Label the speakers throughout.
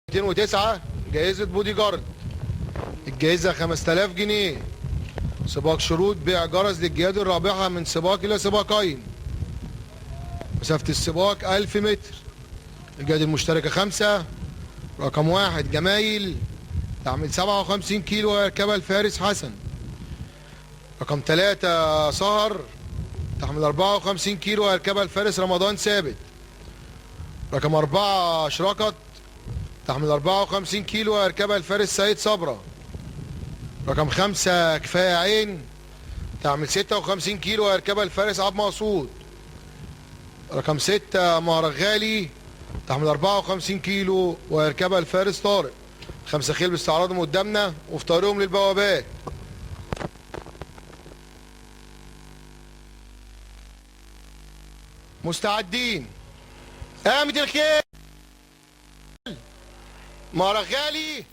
Speaker 1: 209 جائزة بودي جارد. الجائزة 5000 جنيه. سباق شروط بيع جرس للجياد الرابحة من سباق إلى سباقين. مسافة السباق 1000 متر. الجائزة المشتركة 5. رقم 1 جمايل تعمل 57 كيلو ويركبها الفارس حسن. رقم 3 سهر تحمل 54 كيلو ويركبها الفارس رمضان ثابت. رقم 4 اشرقت تحمل 54 كيلو ويركبها الفارس سيد صبرا. رقم 5 كفاية عين تعمل 56 كيلو ويركبها الفارس عبد مقصود. رقم 6 مهرغالي تحمل 54 كيلو ويركبها الفارس طارق. 5 خيل باستعراضهم قدامنا وفي طريقهم للبوابات. مستعدين. قامت الخيل. مهرغالي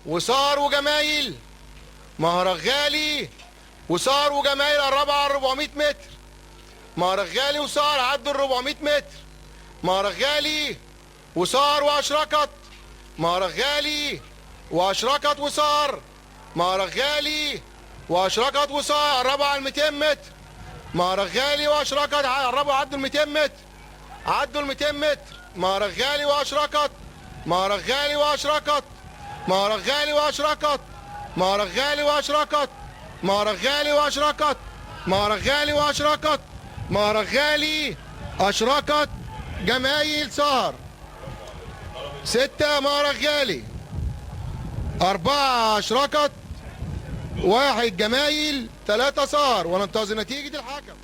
Speaker 1: وصار وجمايل. مهرغالي وصار وجمايل قربوا على 400 متر. مهرغالي وصار عدوا ال 400 متر. مهرغالي وصار واشرقت. مهرغالي واشرقت وصار. مهرغالي واشرقت وصار قربوا على 200 متر. مهرغالي واشرقت قربوا عدوا ال 200 متر. عدوا ال 200 متر. مهرغالي واشرقت. مهرغالي واشرقت. مهرغالي واشرقت. مهرغالي واشرقت. مهرغالي واشرقت. مهرغالي واشرقت. مهرغالي اشرقت. جمايل سهر. 6 مهرغالي. 4 اشرقت. 1 جمايل. 3 سهر. وننتظر نتيجة الحكم.